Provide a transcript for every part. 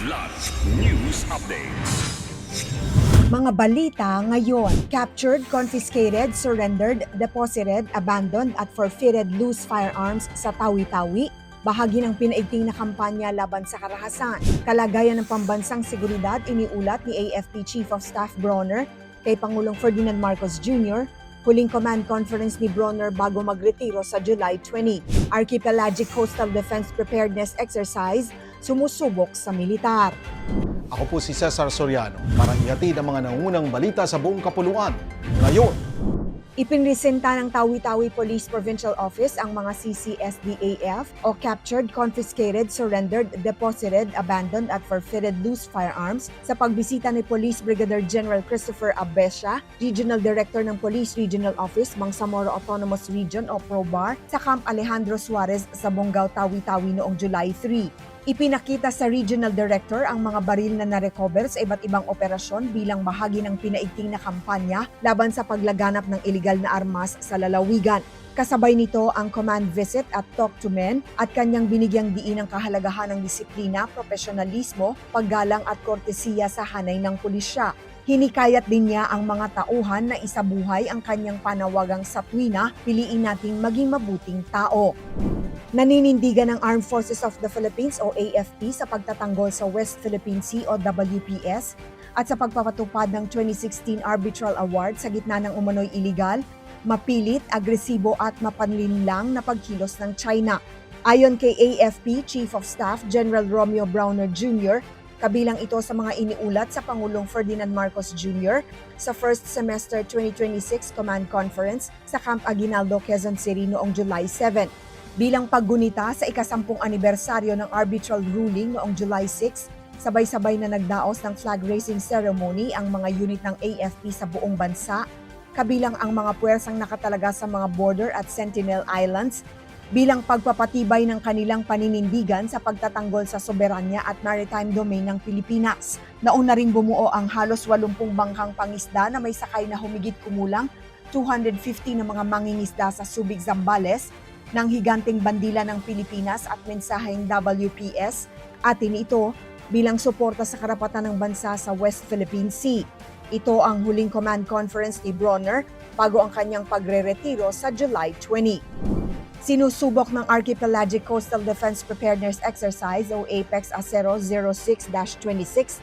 Kidlat News Updates. Mga balita ngayon: captured, confiscated, surrendered, deposited, abandoned at forfeited loose firearms sa Tawi-Tawi. Bahagi ng pinaigting na kampanya laban sa karahasan. Kalagayan ng pambansang seguridad iniulat ni AFP Chief of Staff Bronner kay Pangulong Ferdinand Marcos Jr. Huling command conference ni Bronner bago magretiro sa July 20. Archipelagic Coastal Defense Preparedness Exercise, sumusubok sa militar. Ako po si Cesar Soriano para ihatid ang mga nangungunang balita sa buong kapuluan. Ngayon, Ipinresenta ng Tawi-Tawi Police Provincial Office ang mga CCSDAF o captured, confiscated, surrendered, deposited, abandoned at forfeited loose firearms sa pagbisita ni Police Brigadier General Christopher Abesha, Regional Director ng Police Regional Office, Bangsamoro Autonomous Region o PROBAR, sa Camp Alejandro Suarez sa Bonggao, Tawi-Tawi noong July 3. Ipinakita sa Regional Director ang mga baril na narecover sa iba't ibang operasyon bilang bahagi ng pinaigting na kampanya laban sa paglaganap ng iligal na armas sa lalawigan. Kasabay nito ang command visit at talk to men at kanyang binigyang diin ang kahalagahan ng disiplina, profesionalismo, paggalang at kortesiya sa hanay ng pulisya. Hinikayat din niya ang mga tauhan na isabuhay ang kanyang panawagang sa tuwina, piliin nating maging mabuting tao. Naninindigan ng Armed Forces of the Philippines o AFP sa pagtatanggol sa West Philippine Sea o WPS at sa pagpapatupad ng 2016 Arbitral Award sa gitna ng umano'y iligal, mapilit, agresibo at mapanlinlang na pagkilos ng China. Ayon kay AFP Chief of Staff General Romeo Browner Jr., kabilang ito sa mga iniulat sa Pangulong Ferdinand Marcos Jr. sa First Semester 2026 Command Conference sa Camp Aguinaldo, Quezon City noong July 7. Bilang paggunita sa ikasampung anibersaryo ng arbitral ruling noong July 6, sabay-sabay na nagdaos ng flag raising ceremony ang mga unit ng AFP sa buong bansa, kabilang ang mga puwersang nakatalaga sa mga border at Sentinel Islands, bilang pagpapatibay ng kanilang paninindigan sa pagtatanggol sa soberanya at maritime domain ng Pilipinas. Nauna ring bumuo ang halos 80 bangkang pangisda na may sakay na humigit kumulang 250 na mga mangingisda sa Subic, Zambales, ng higanting bandila ng Pilipinas at mensaheng WPS, atin ito bilang suporta sa karapatan ng bansa sa West Philippine Sea. Ito ang huling command conference ni Bronner bago ang kanyang pagre-retiro sa July 20. Sinusubok ng Archipelagic Coastal Defense Preparedness Exercise o APEX Acero 06-26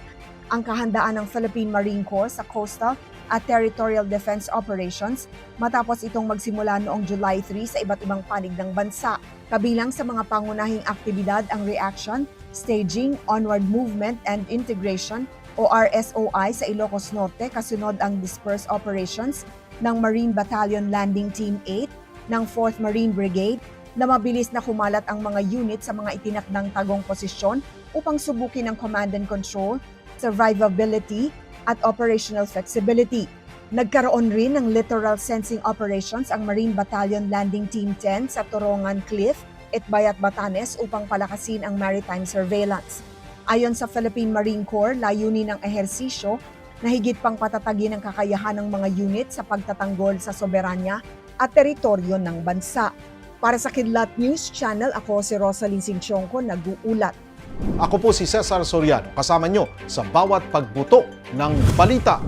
ang kahandaan ng Philippine Marine Corps sa coastal at territorial defense operations matapos itong magsimula noong July 3 sa iba't ibang panig ng bansa. Kabilang sa mga pangunahing aktibidad ang reaction, staging, onward movement and integration o RSOI sa Ilocos Norte kasunod ang dispersed operations ng Marine Battalion Landing Team 8 ng 4th Marine Brigade na mabilis na kumalat ang mga unit sa mga itinakdang tagong posisyon upang subukin ang command and control, survivability at operational flexibility. Nagkaroon rin ng littoral sensing operations ang Marine Battalion Landing Team 10 sa Torongan Cliff, Itbayat, Batanes upang palakasin ang maritime surveillance. Ayon sa Philippine Marine Corps, layunin ng ehersisyo na higit pang patatagin ang kakayahan ng mga unit sa pagtatanggol sa soberanya at teritoryo ng bansa. Para sa Kidlat News Channel, ako si Rosalyn Sinchonco, nag-uulat. ako po si Cesar Soriano, kasama nyo sa bawat pagbuto ng balita.